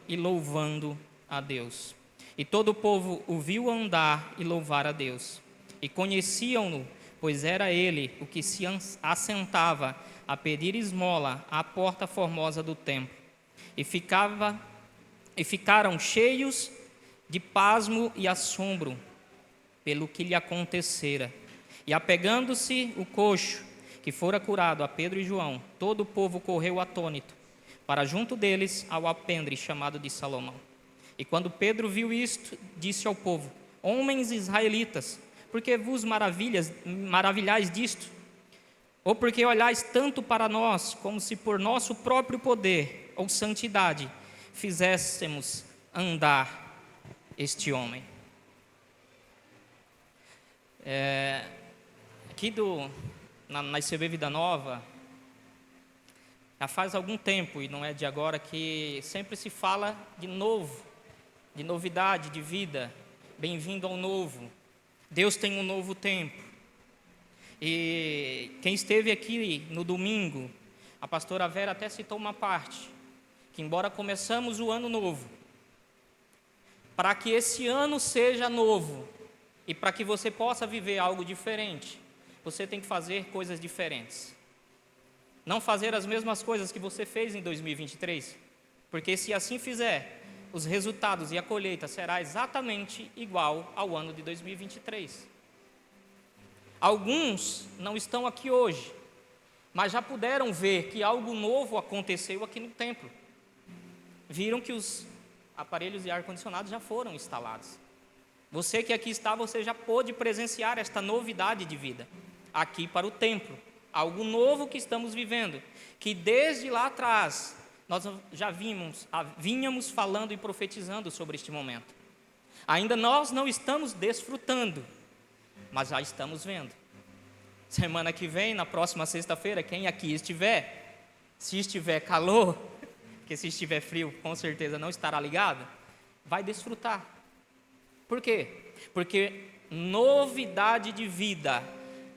e louvando a Deus. E todo o povo o viu andar e louvar a Deus. E conheciam-no, pois era ele o que se assentava a pedir esmola à porta formosa do templo. E ficaram cheios de pasmo e assombro pelo que lhe acontecera. E apegando-se o coxo, que fora curado, a Pedro e João, todo o povo correu atônito para junto deles ao alpendre chamado de Salomão. E quando Pedro viu isto, disse ao povo: homens israelitas, por que vos maravilhais disto? Ou porque olhais tanto para nós, como se por nosso próprio poder ou santidade fizéssemos andar este homem? Aqui na ICB Vida Nova, já faz algum tempo, e não é de agora, que sempre se fala de novo, de novidade, de vida. Bem-vindo ao novo. Deus tem um novo tempo. E quem esteve aqui no domingo, a pastora Vera até citou uma parte, que embora começamos o ano novo, para que esse ano seja novo, e para que você possa viver algo diferente, você tem que fazer coisas diferentes. Não fazer as mesmas coisas que você fez em 2023, porque se assim fizer, os resultados e a colheita será exatamente igual ao ano de 2023. Alguns não estão aqui hoje, mas já puderam ver que algo novo aconteceu aqui no templo. Viram que os aparelhos de ar-condicionado já foram instalados. Você que aqui está, você já pôde presenciar esta novidade de vida aqui para o templo. Algo novo que estamos vivendo, que desde lá atrás nós já vínhamos falando e profetizando sobre este momento. Ainda nós não estamos desfrutando, mas já estamos vendo. Semana que vem, na próxima sexta-feira, quem aqui estiver, se estiver calor, porque se estiver frio, com certeza não estará ligado, vai desfrutar. Por quê? Porque novidade de vida,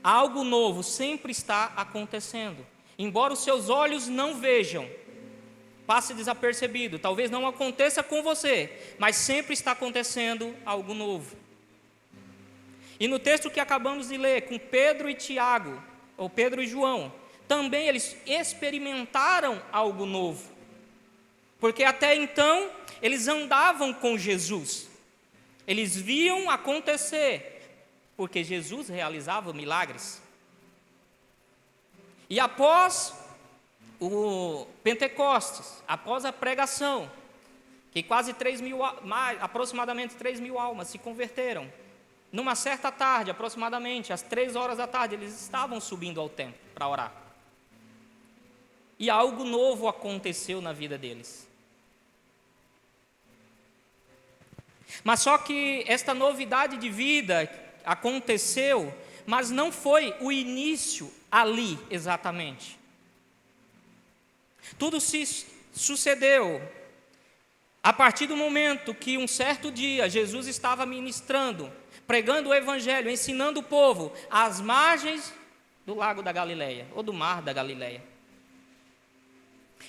algo novo sempre está acontecendo. Embora os seus olhos não vejam, passe desapercebido, talvez não aconteça com você, mas sempre está acontecendo algo novo. E no texto que acabamos de ler, com Pedro e Tiago, ou Pedro e João, também eles experimentaram algo novo, porque até então eles andavam com Jesus, eles viam acontecer, porque Jesus realizava milagres. E após o Pentecostes, após a pregação, que quase aproximadamente 3.000 almas se converteram. Numa certa tarde, aproximadamente às 3 horas da tarde, eles estavam subindo ao templo para orar. E algo novo aconteceu na vida deles. Mas só que esta novidade de vida aconteceu, mas não foi o início ali exatamente. Tudo se sucedeu a partir do momento que um certo dia Jesus estava ministrando, pregando o evangelho, ensinando o povo às margens do lago da Galileia, ou do mar da Galileia.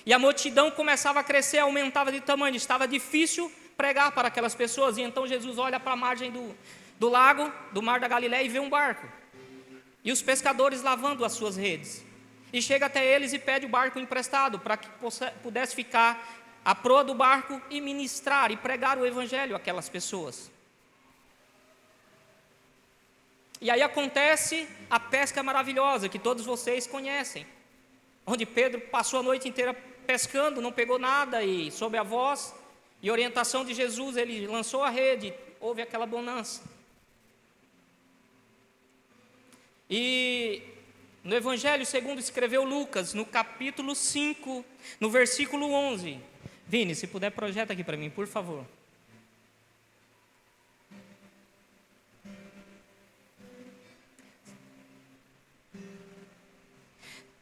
E a multidão começava a crescer, aumentava de tamanho, estava difícil pregar para aquelas pessoas. E então Jesus olha para a margem do lago, do mar da Galileia, e vê um barco. E os pescadores lavando as suas redes. E chega até eles e pede o barco emprestado, para que pudesse ficar à proa do barco e ministrar e pregar o evangelho àquelas pessoas. E aí acontece a pesca maravilhosa, que todos vocês conhecem, onde Pedro passou a noite inteira pescando, não pegou nada, e sob a voz e orientação de Jesus, ele lançou a rede, houve aquela bonança. E no Evangelho segundo escreveu Lucas, no capítulo 5, no versículo 11. Vini, se puder, projeta aqui para mim, por favor.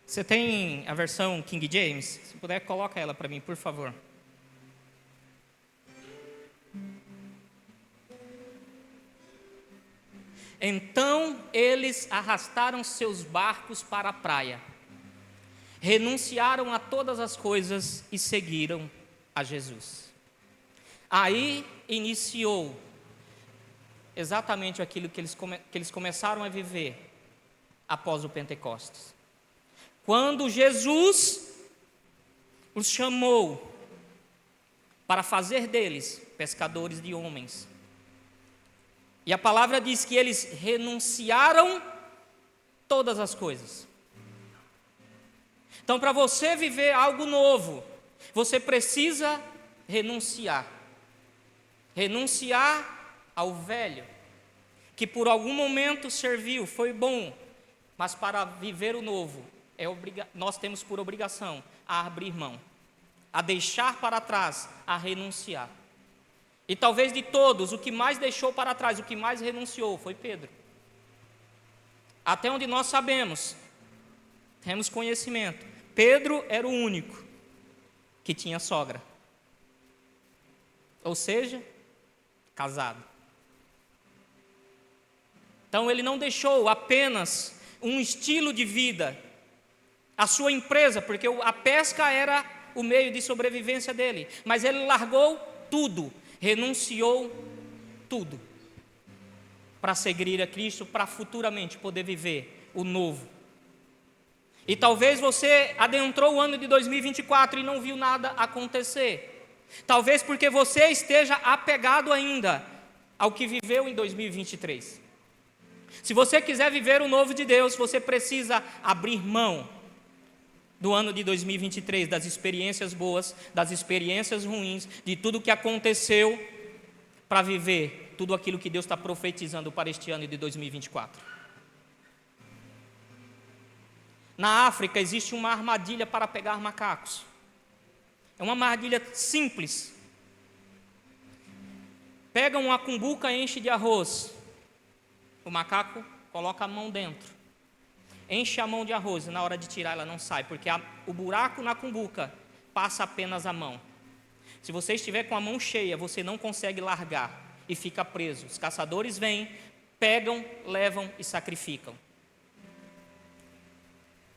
Você tem a versão King James? Se puder, coloca ela para mim, por favor. Então eles arrastaram seus barcos para a praia, renunciaram a todas as coisas e seguiram a Jesus. Aí iniciou exatamente aquilo que eles começaram a viver após o Pentecostes. Quando Jesus os chamou para fazer deles pescadores de homens. E a palavra diz que eles renunciaram todas as coisas. Então, para você viver algo novo, você precisa renunciar. Renunciar ao velho, que por algum momento serviu, foi bom, mas para viver o novo, nós temos por obrigação a abrir mão, a deixar para trás, a renunciar. E talvez de todos, o que mais deixou para trás, o que mais renunciou, foi Pedro. Até onde nós sabemos, temos conhecimento, Pedro era o único que tinha sogra. Ou seja, casado. Então ele não deixou apenas um estilo de vida, a sua empresa, porque a pesca era o meio de sobrevivência dele, mas ele largou tudo, renunciou tudo, para seguir a Cristo, para futuramente poder viver o novo. E talvez você adentrou o ano de 2024 e não viu nada acontecer. Talvez porque você esteja apegado ainda ao que viveu em 2023. Se você quiser viver o novo de Deus, você precisa abrir mão do ano de 2023, das experiências boas, das experiências ruins, de tudo que aconteceu, para viver tudo aquilo que Deus está profetizando para este ano de 2024. Na África existe uma armadilha para pegar macacos. É uma armadilha simples. Pega uma cumbuca, enche de arroz. O macaco coloca a mão dentro. Enche a mão de arroz e na hora de tirar ela não sai, porque o buraco na cumbuca passa apenas a mão. Se você estiver com a mão cheia, você não consegue largar e fica preso. Os caçadores vêm, pegam, levam e sacrificam.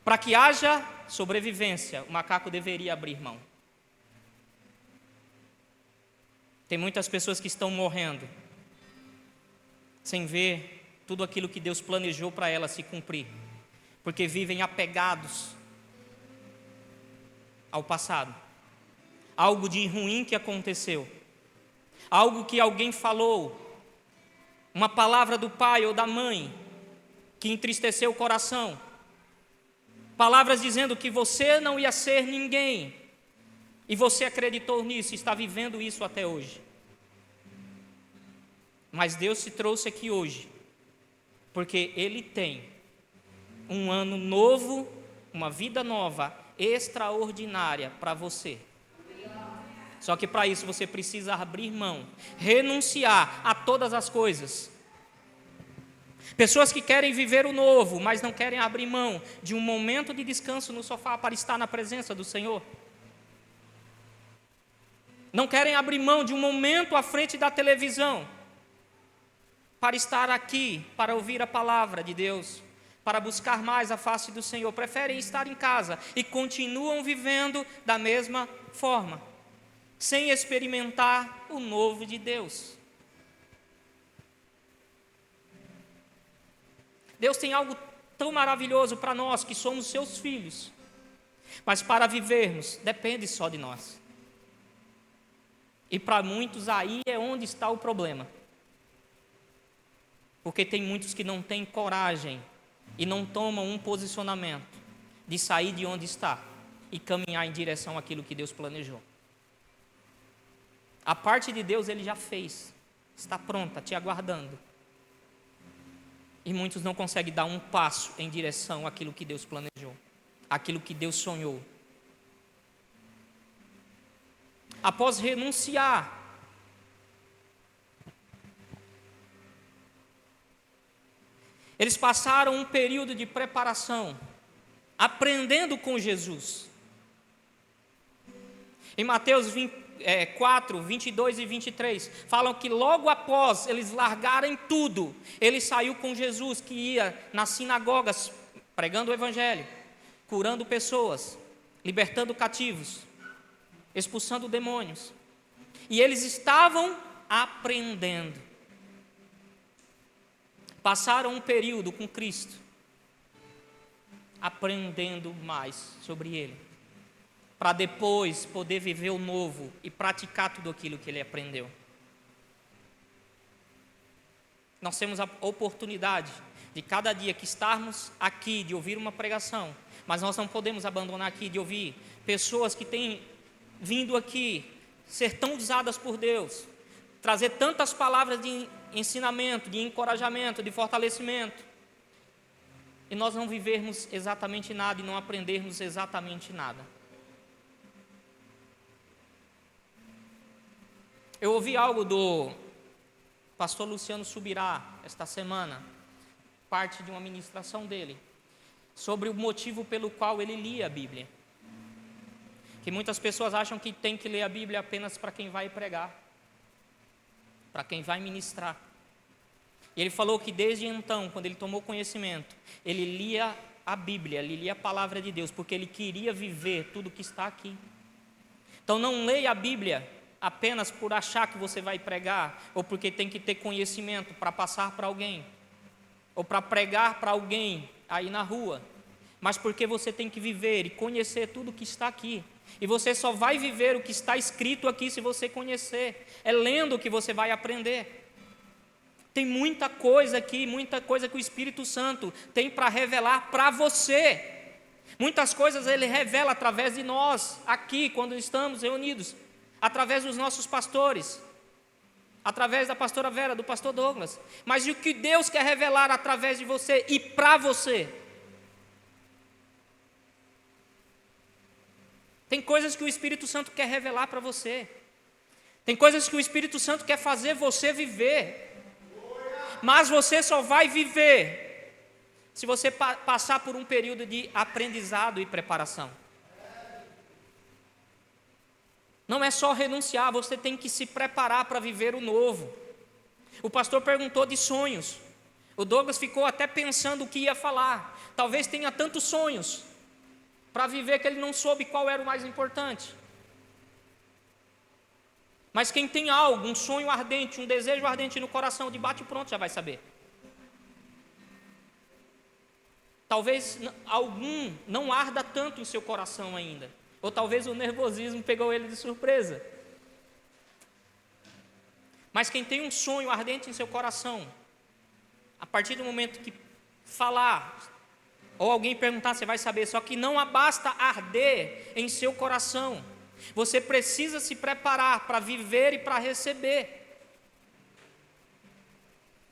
Para que haja sobrevivência, o macaco deveria abrir mão. Tem muitas pessoas que estão morrendo sem ver tudo aquilo que Deus planejou para elas se cumprir, porque vivem apegados ao passado, algo de ruim que aconteceu, algo que alguém falou, uma palavra do pai ou da mãe que entristeceu o coração, palavras dizendo que você não ia ser ninguém, e você acreditou nisso e está vivendo isso até hoje. Mas Deus te trouxe aqui hoje porque Ele tem um ano novo, uma vida nova, extraordinária para você. Só que para isso você precisa abrir mão, renunciar a todas as coisas. Pessoas que querem viver o novo, mas não querem abrir mão de um momento de descanso no sofá para estar na presença do Senhor. Não querem abrir mão de um momento à frente da televisão para estar aqui, para ouvir a palavra de Deus, para buscar mais a face do Senhor. Preferem estar em casa e continuam vivendo da mesma forma, sem experimentar o novo de Deus. Deus tem algo tão maravilhoso para nós que somos seus filhos, mas para vivermos depende só de nós. E para muitos aí é onde está o problema, porque tem muitos que não têm coragem e não tomam um posicionamento de sair de onde está e caminhar em direção àquilo que Deus planejou. A parte de Deus Ele já fez, está pronta, te aguardando. E muitos não conseguem dar um passo em direção àquilo que Deus planejou, àquilo que Deus sonhou. Após renunciar, eles passaram um período de preparação, aprendendo com Jesus. Em Mateus 4, 22 e 23, falam que logo após eles largarem tudo, ele saiu com Jesus, que ia nas sinagogas, pregando o evangelho, curando pessoas, libertando cativos, expulsando demônios. E eles estavam aprendendo. Passaram um período com Cristo, aprendendo mais sobre Ele, para depois poder viver o novo e praticar tudo aquilo que ele aprendeu. Nós temos a oportunidade de cada dia que estarmos aqui, de ouvir uma pregação, mas nós não podemos abandonar aqui de ouvir pessoas que têm vindo aqui ser tão usadas por Deus, trazer tantas palavras de ensinamento, de encorajamento, de fortalecimento, e nós não vivermos exatamente nada e não aprendermos exatamente nada. Eu ouvi algo do pastor Luciano Subirá esta semana, parte de uma ministração dele, sobre o motivo pelo qual ele lia a Bíblia. Que muitas pessoas acham que tem que ler a Bíblia apenas para quem vai pregar, para quem vai ministrar. E ele falou que desde então, quando ele tomou conhecimento, ele lia a Bíblia, ele lia a palavra de Deus, porque ele queria viver tudo que está aqui. Então não leia a Bíblia apenas por achar que você vai pregar, ou porque tem que ter conhecimento para passar para alguém, ou para pregar para alguém aí na rua, mas porque você tem que viver e conhecer tudo que está aqui. E você só vai viver o que está escrito aqui se você conhecer. É lendo que você vai aprender. Tem muita coisa aqui, muita coisa que o Espírito Santo tem para revelar para você. Muitas coisas ele revela através de nós, aqui, quando estamos reunidos, através dos nossos pastores, através da pastora Vera, do pastor Douglas. Mas e o que Deus quer revelar através de você e para você? Tem coisas que o Espírito Santo quer revelar para você. Tem coisas que o Espírito Santo quer fazer você viver. Mas você só vai viver se você passar por um período de aprendizado e preparação. Não é só renunciar, você tem que se preparar para viver o novo. O pastor perguntou de sonhos. O Douglas ficou até pensando o que ia falar. Talvez tenha tantos sonhos para viver que ele não soube qual era o mais importante. Mas quem tem algo, um sonho ardente, um desejo ardente no coração, de bate pronto já vai saber. Talvez algum não arda tanto em seu coração ainda. Ou talvez o nervosismo pegou ele de surpresa. Mas quem tem um sonho ardente em seu coração, a partir do momento que falar, ou alguém perguntar, você vai saber. Só que não basta arder em seu coração. Você precisa se preparar para viver e para receber.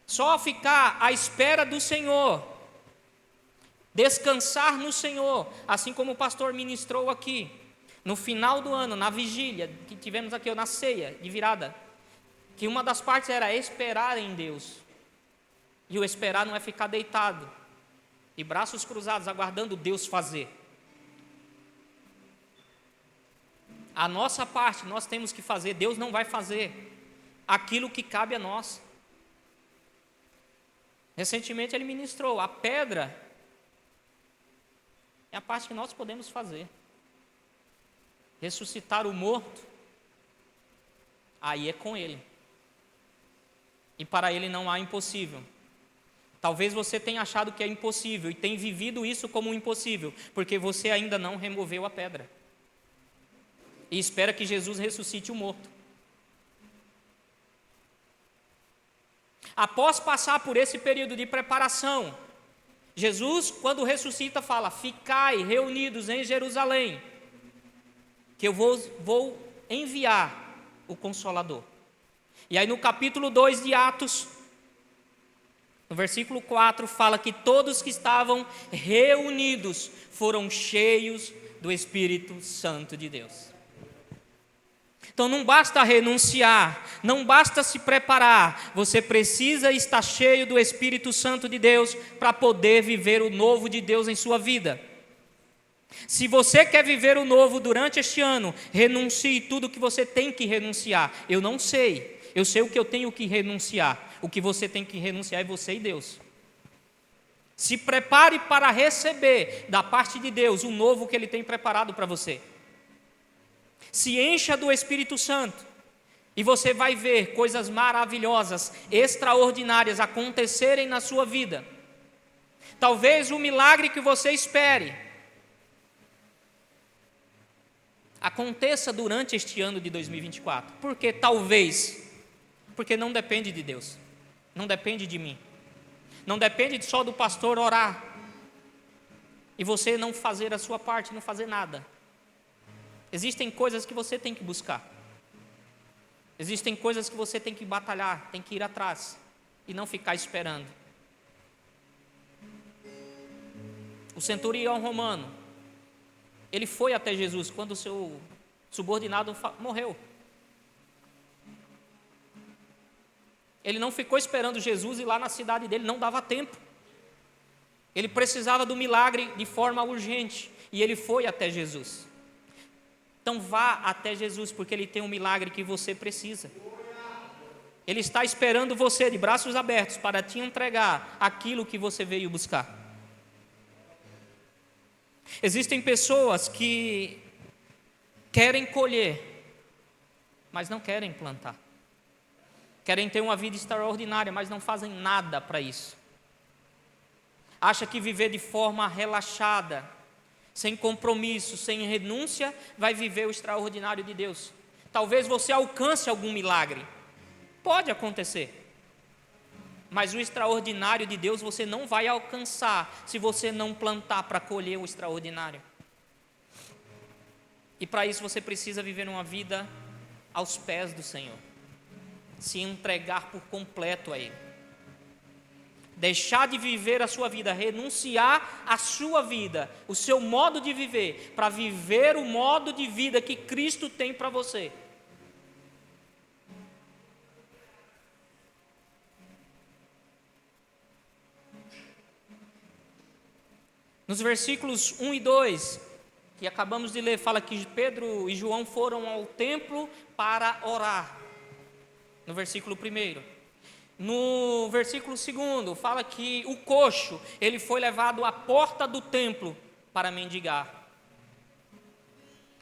Só ficar à espera do Senhor, descansar no Senhor, assim como o pastor ministrou aqui, no final do ano, na vigília, que tivemos aqui, ou na ceia de virada, que uma das partes era esperar em Deus. E o esperar não é ficar deitado, de braços cruzados, aguardando Deus fazer. A nossa parte nós temos que fazer, Deus não vai fazer aquilo que cabe a nós. Recentemente ele ministrou, a pedra é a parte que nós podemos fazer. Ressuscitar o morto, aí é com ele. E para ele não há impossível. Talvez você tenha achado que é impossível e tenha vivido isso como impossível, porque você ainda não removeu a pedra. E espera que Jesus ressuscite o morto. Após passar por esse período de preparação, Jesus, quando ressuscita, fala: ficai reunidos em Jerusalém, que eu vou enviar o Consolador. E aí no capítulo 2 de Atos, no versículo 4, fala que todos que estavam reunidos foram cheios do Espírito Santo de Deus. Então não basta renunciar, não basta se preparar, você precisa estar cheio do Espírito Santo de Deus para poder viver o novo de Deus em sua vida. Se você quer viver o novo durante este ano, renuncie tudo que você tem que renunciar. Eu não sei, eu sei o que eu tenho que renunciar. O que você tem que renunciar é você e Deus. Se prepare para receber da parte de Deus o novo que Ele tem preparado para você. Se encha do Espírito Santo. E você vai ver coisas maravilhosas, extraordinárias acontecerem na sua vida. Talvez o milagre que você espere aconteça durante este ano de 2024. Por que talvez? Porque não depende de Deus, não depende de mim, não depende só do pastor orar e você não fazer a sua parte, não fazer nada. Existem coisas que você tem que buscar, existem coisas que você tem que batalhar, tem que ir atrás e não ficar esperando. O centurião romano, ele foi até Jesus quando o seu subordinado morreu. Ele não ficou esperando Jesus ir lá na cidade dele, não dava tempo. Ele precisava do milagre de forma urgente e ele foi até Jesus. Então vá até Jesus, porque Ele tem um milagre que você precisa. Ele está esperando você de braços abertos para te entregar aquilo que você veio buscar. Existem pessoas que querem colher, mas não querem plantar. Querem ter uma vida extraordinária, mas não fazem nada para isso. Acha que viver de forma relaxada, sem compromisso, sem renúncia, vai viver o extraordinário de Deus. Talvez você alcance algum milagre. Pode acontecer. Mas o extraordinário de Deus você não vai alcançar se você não plantar para colher o extraordinário. E para isso você precisa viver uma vida aos pés do Senhor. Se entregar por completo a Ele. Deixar de viver a sua vida, renunciar à sua vida, o seu modo de viver, para viver o modo de vida que Cristo tem para você. Nos versículos 1 e 2, que acabamos de ler, fala que Pedro e João foram ao templo para orar. No versículo 1. No versículo 2, fala que o coxo, ele foi levado à porta do templo para mendigar.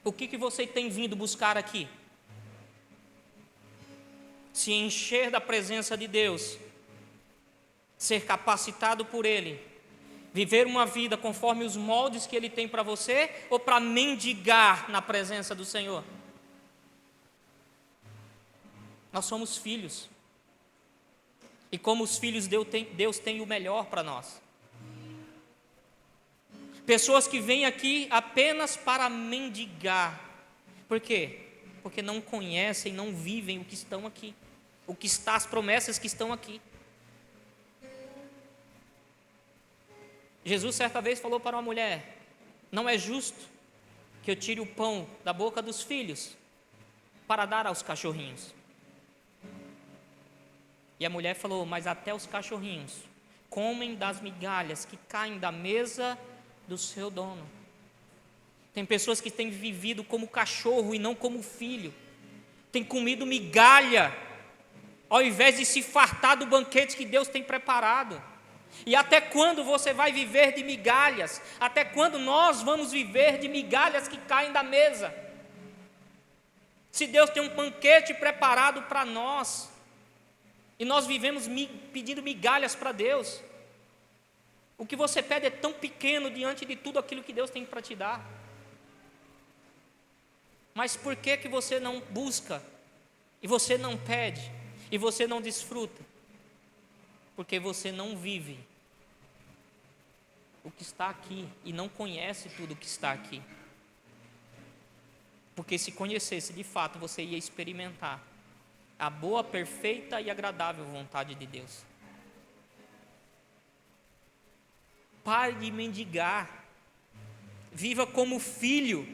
O que você tem vindo buscar aqui? Se encher da presença de Deus, ser capacitado por Ele, viver uma vida conforme os moldes que Ele tem para você, ou para mendigar na presença do Senhor? Nós somos filhos. E como os filhos, Deus tem o melhor para nós. Pessoas que vêm aqui apenas para mendigar. Por quê? Porque não conhecem, não vivem o que estão aqui. O que está, as promessas que estão aqui. Jesus certa vez falou para uma mulher: não é justo que eu tire o pão da boca dos filhos para dar aos cachorrinhos. E a mulher falou: mas até os cachorrinhos comem das migalhas que caem da mesa do seu dono. Tem pessoas que têm vivido como cachorro e não como filho. Tem comido migalha, ao invés de se fartar do banquete que Deus tem preparado. E até quando você vai viver de migalhas? Até quando nós vamos viver de migalhas que caem da mesa? Se Deus tem um banquete preparado para nós, e nós vivemos pedindo migalhas para Deus. O que você pede é tão pequeno diante de tudo aquilo que Deus tem para te dar. Mas por que você não busca? E você não pede? E você não desfruta? Porque você não vive o que está aqui e não conhece tudo o que está aqui. Porque se conhecesse de fato, você ia experimentar a boa, perfeita e agradável vontade de Deus. Pare de mendigar. Viva como filho.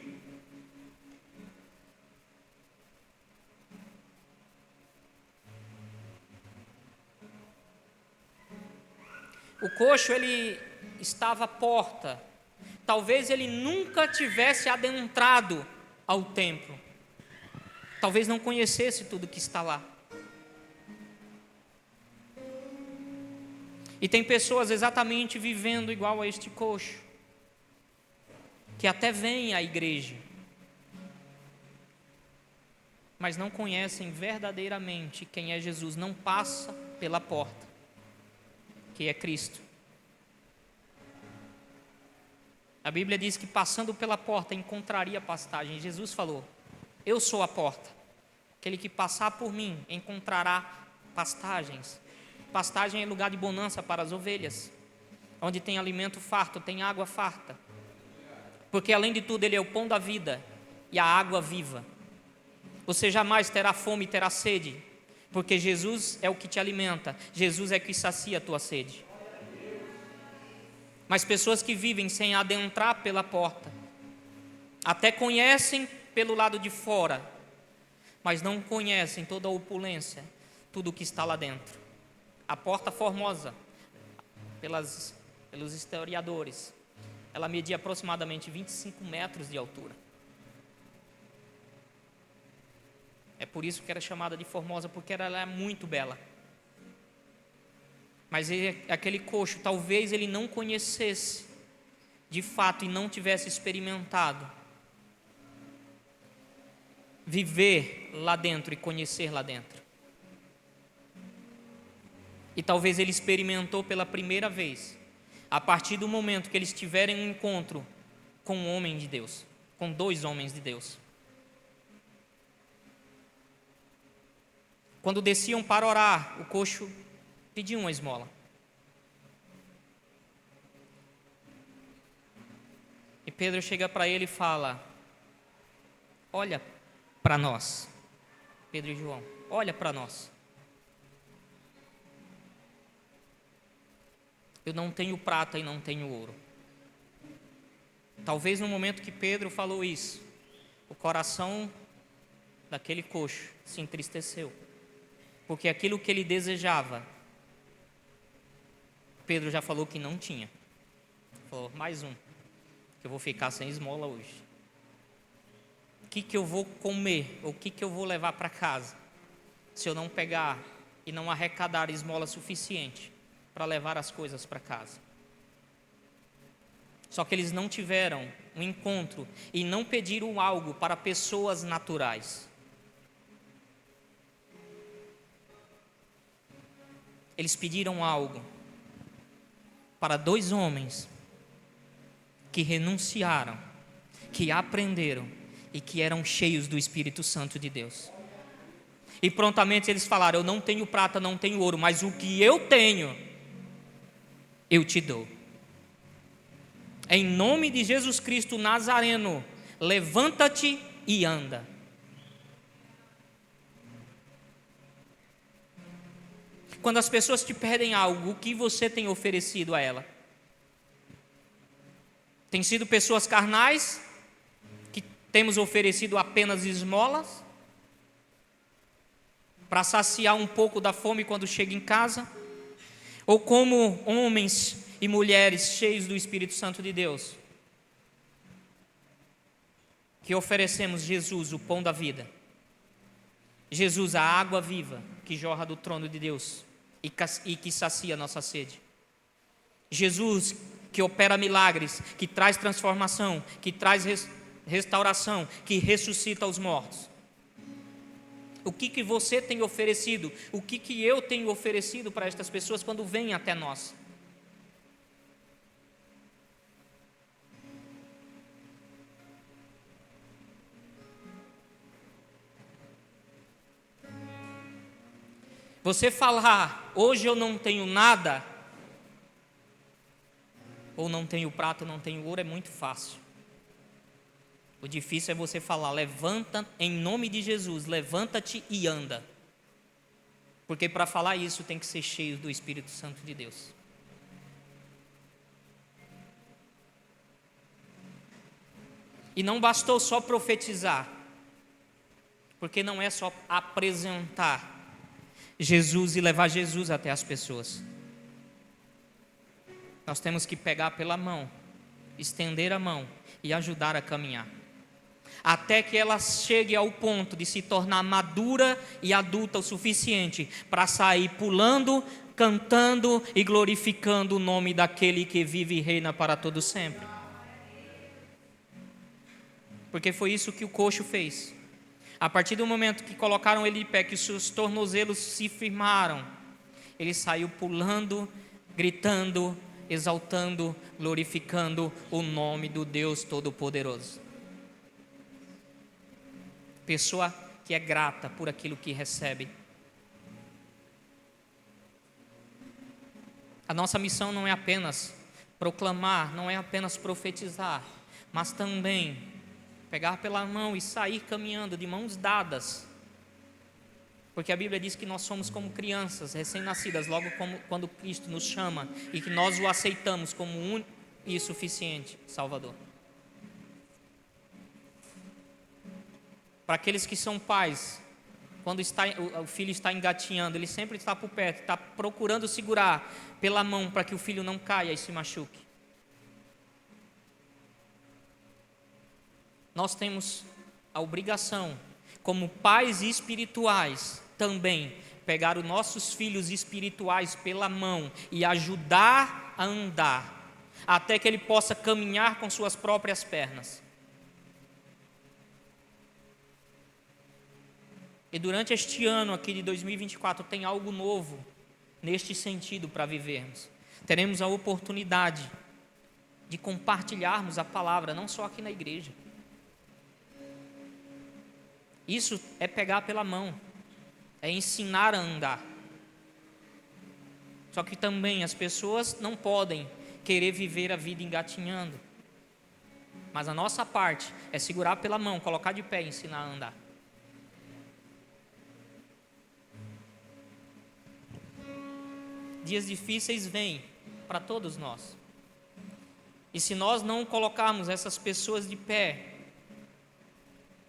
O coxo, ele estava à porta. Talvez ele nunca tivesse adentrado ao templo. Talvez não conhecesse tudo que está lá. E tem pessoas exatamente vivendo igual a este coxo, que até vêm à igreja, mas não conhecem verdadeiramente quem é Jesus, não passa pela porta, que é Cristo. A Bíblia diz que passando pela porta encontraria pastagem. Jesus falou: eu sou a porta. Aquele que passar por mim encontrará pastagens. Pastagem é lugar de bonança para as ovelhas, onde tem alimento farto, tem água farta. Porque além de tudo Ele é o pão da vida e a água viva. Você jamais terá fome e terá sede, porque Jesus é o que te alimenta, Jesus é o que sacia a tua sede. Mas pessoas que vivem sem adentrar pela porta, até conhecem pelo lado de fora, mas não conhecem toda a opulência, tudo o que está lá dentro. A porta formosa, pelos historiadores, ela media aproximadamente 25 metros de altura. É por isso que era chamada de formosa, porque ela é muito bela. Mas aquele coxo, talvez ele não conhecesse de fato e não tivesse experimentado viver lá dentro e conhecer lá dentro. E talvez ele experimentou pela primeira vez, a partir do momento que eles tiverem um encontro com um homem de Deus, com dois homens de Deus. Quando desciam para orar, o coxo pedia uma esmola. E Pedro chega para ele e fala: olha para nós. Pedro e João, olha para nós. Eu não tenho prata e não tenho ouro. Talvez no momento que Pedro falou isso, o coração daquele coxo se entristeceu, porque aquilo que ele desejava, Pedro já falou que não tinha. Falou: mais um, que eu vou ficar sem esmola hoje. O que eu vou comer, ou o que eu vou levar para casa, se eu não pegar e não arrecadar esmola suficiente para levar as coisas para casa? Só que eles não tiveram um encontro e não pediram algo para pessoas naturais. Eles pediram algo para dois homens que renunciaram, que aprenderam e que eram cheios do Espírito Santo de Deus. E prontamente eles falaram: eu não tenho prata, não tenho ouro, mas o que eu tenho, eu te dou. Em nome de Jesus Cristo Nazareno, levanta-te e anda. Quando as pessoas te pedem algo, o que você tem oferecido a ela? Tem sido pessoas carnais, que temos oferecido apenas esmolas, para saciar um pouco da fome quando chega em casa? Ou como homens e mulheres cheios do Espírito Santo de Deus, que oferecemos Jesus, o pão da vida, Jesus, a água viva que jorra do trono de Deus e que sacia a nossa sede, Jesus que opera milagres, que traz transformação, que traz restauração, que ressuscita os mortos. O que você tem oferecido? O que eu tenho oferecido para estas pessoas quando vêm até nós? Você falar: hoje eu não tenho nada, ou não tenho prata, não tenho ouro, é muito fácil. O difícil é você falar: levanta, em nome de Jesus, levanta-te e anda. Porque para falar isso tem que ser cheio do Espírito Santo de Deus. E não bastou só profetizar, porque não é só apresentar Jesus e levar Jesus até as pessoas. Nós temos que pegar pela mão, estender a mão e ajudar a caminhar, até que ela chegue ao ponto de se tornar madura e adulta o suficiente para sair pulando, cantando e glorificando o nome daquele que vive e reina para todo sempre. Porque foi isso que o coxo fez. A partir do momento que colocaram ele de pé, que os seus tornozelos se firmaram, ele saiu pulando, gritando, exaltando, glorificando o nome do Deus Todo-Poderoso. Pessoa que é grata por aquilo que recebe. A nossa missão não é apenas proclamar, não é apenas profetizar, mas também pegar pela mão e sair caminhando de mãos dadas, porque a Bíblia diz que nós somos como crianças recém-nascidas, logo quando Cristo nos chama e que nós o aceitamos como único e suficiente Salvador. Para aqueles que são pais, quando o filho está engatinhando, ele sempre está por perto, está procurando segurar pela mão para que o filho não caia e se machuque. Nós temos a obrigação, como pais espirituais, também pegar os nossos filhos espirituais pela mão e ajudar a andar, até que ele possa caminhar com suas próprias pernas. E durante este ano aqui de 2024 tem algo novo neste sentido para vivermos. Teremos a oportunidade de compartilharmos a palavra, não só aqui na igreja. Isso é pegar pela mão, é ensinar a andar. Só que também as pessoas não podem querer viver a vida engatinhando. Mas a nossa parte é segurar pela mão, colocar de pé e ensinar a andar. Dias difíceis vêm para todos nós. E se nós não colocarmos essas pessoas de pé,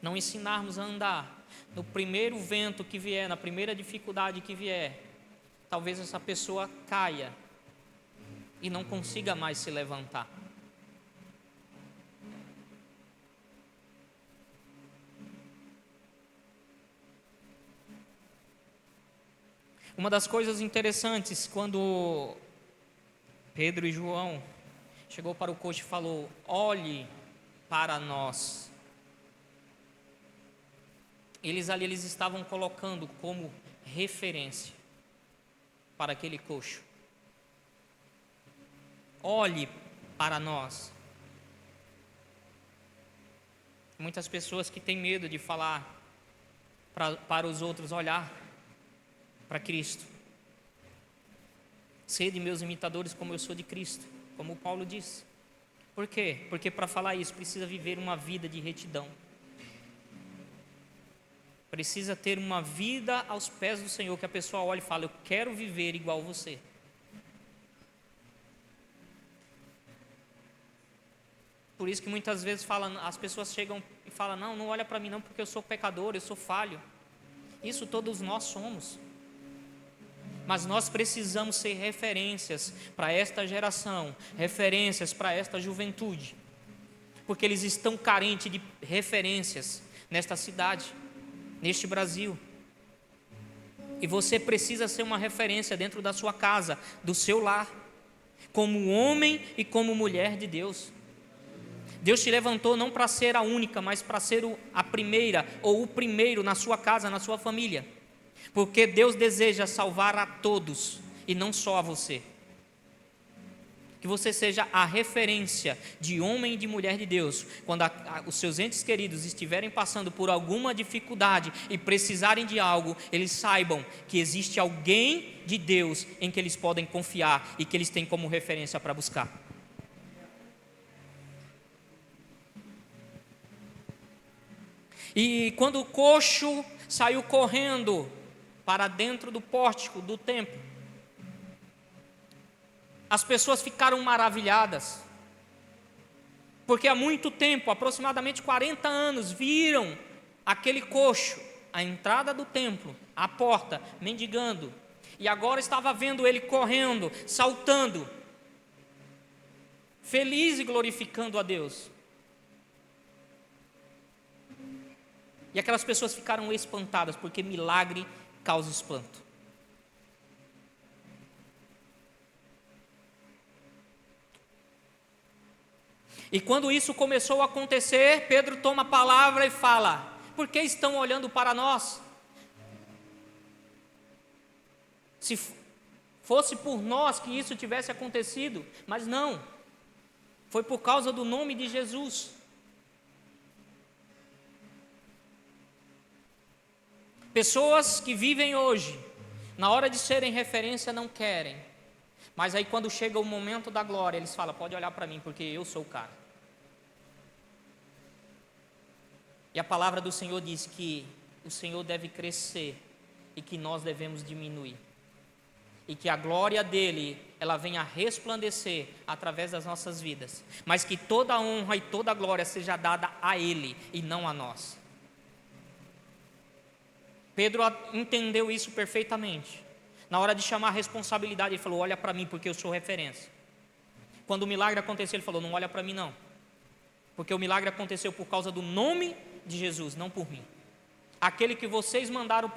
não ensinarmos a andar, no primeiro vento que vier, na primeira dificuldade que vier, talvez essa pessoa caia e não consiga mais se levantar. Uma das coisas interessantes, quando Pedro e João chegou para o coxo e falou: olhe para nós. Eles estavam colocando como referência para aquele coxo. Olhe para nós. Muitas pessoas que têm medo de falar para os outros olhar para Cristo. Sede meus imitadores como eu sou de Cristo, como Paulo disse. Por quê? Porque para falar isso precisa viver uma vida de retidão. Precisa ter uma vida aos pés do Senhor, que a pessoa olhe e fale: eu quero viver igual você. Por isso que muitas vezes as pessoas chegam e falam: não olha para mim não, porque eu sou pecador, eu sou falho. Isso todos nós somos. Mas nós precisamos ser referências para esta geração, referências para esta juventude, porque eles estão carentes de referências nesta cidade, neste Brasil. E você precisa ser uma referência dentro da sua casa, do seu lar, como homem e como mulher de Deus. Deus te levantou não para ser a única, mas para ser a primeira ou o primeiro na sua casa, na sua família. Porque Deus deseja salvar a todos e não só a você. Que você seja a referência de homem e de mulher de Deus. Quando os seus entes queridos estiverem passando por alguma dificuldade e precisarem de algo, eles saibam que existe alguém de Deus em que eles podem confiar e que eles têm como referência para buscar. E quando o coxo saiu correndo para dentro do pórtico do templo, as pessoas ficaram maravilhadas, porque há muito tempo, aproximadamente 40 anos, viram aquele coxo à entrada do templo, à porta, mendigando, e agora estava vendo ele correndo, saltando, feliz e glorificando a Deus. E aquelas pessoas ficaram espantadas, porque milagre causa espanto. E quando isso começou a acontecer, Pedro toma a palavra e fala: por que estão olhando para nós? Se fosse por nós que isso tivesse acontecido, mas não, foi por causa do nome de Jesus. Pessoas que vivem hoje, na hora de serem referência não querem, mas aí quando chega o momento da glória, eles falam, pode olhar para mim porque eu sou o cara. E a palavra do Senhor diz que o Senhor deve crescer e que nós devemos diminuir. E que a glória dele, ela venha resplandecer através das nossas vidas. Mas que toda a honra e toda a glória seja dada a ele e não a nós. Pedro entendeu isso perfeitamente. Na hora de chamar a responsabilidade, ele falou, olha para mim porque eu sou referência. Quando o milagre aconteceu, ele falou, não olha para mim não. Porque o milagre aconteceu por causa do nome de Jesus, não por mim. Aquele que vocês mandaram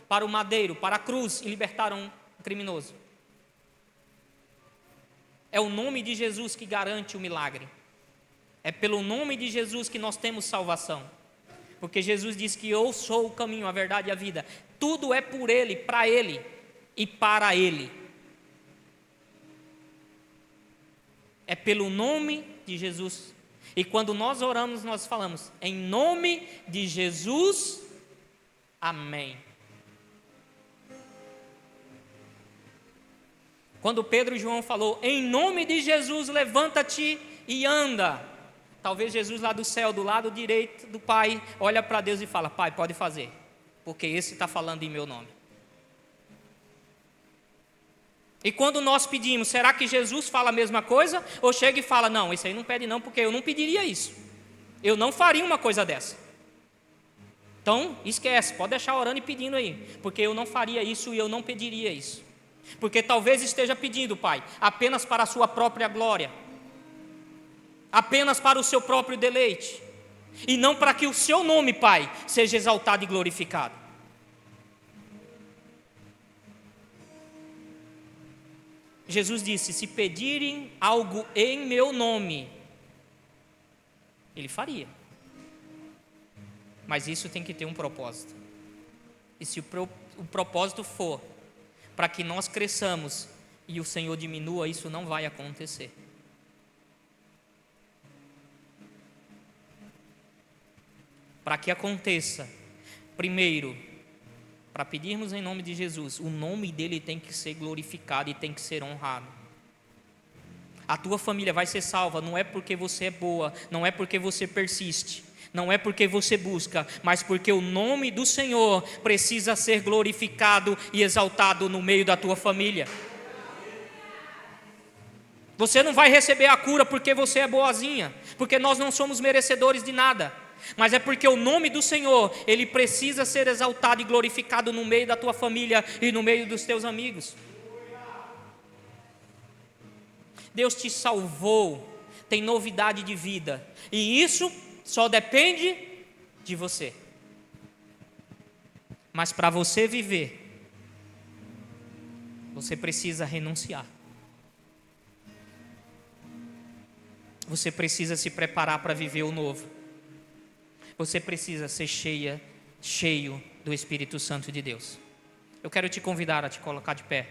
para o madeiro, para a cruz e libertaram um criminoso. É o nome de Jesus que garante o milagre. É pelo nome de Jesus que nós temos salvação. Porque Jesus disse que eu sou o caminho, a verdade e a vida. Tudo é por ele, para ele e para ele. É pelo nome de Jesus. E quando nós oramos, nós falamos, em nome de Jesus, amém. Quando Pedro e João falou, em nome de Jesus, levanta-te e anda. Talvez Jesus lá do céu, do lado direito do Pai, olha para Deus e fala, Pai, pode fazer, porque esse está falando em meu nome. E quando nós pedimos, será que Jesus fala a mesma coisa? Ou chega e fala, não, isso aí não pede não, porque eu não pediria isso. Eu não faria uma coisa dessa. Então, esquece, pode deixar orando e pedindo aí, porque eu não faria isso e eu não pediria isso. Porque talvez esteja pedindo, Pai, apenas para a sua própria glória, apenas para o seu próprio deleite, e não para que o seu nome, Pai, seja exaltado e glorificado. Jesus disse, se pedirem algo em meu nome, ele faria. Mas isso tem que ter um propósito. E se o propósito for para que nós cresçamos e o Senhor diminua, isso não vai acontecer. Para que aconteça, primeiro, para pedirmos em nome de Jesus, o nome dele tem que ser glorificado e tem que ser honrado. A tua família vai ser salva, não é porque você é boa, não é porque você persiste, não é porque você busca, mas porque o nome do Senhor precisa ser glorificado e exaltado no meio da tua família. Você não vai receber a cura porque você é boazinha, porque nós não somos merecedores de nada. Mas é porque o nome do Senhor, ele precisa ser exaltado e glorificado no meio da tua família e no meio dos teus amigos. Deus te salvou, tem novidade de vida, e isso só depende de você. Mas para você viver, você precisa renunciar. Você precisa se preparar para viver o novo. Você precisa ser cheio do Espírito Santo de Deus. Eu quero te convidar a te colocar de pé.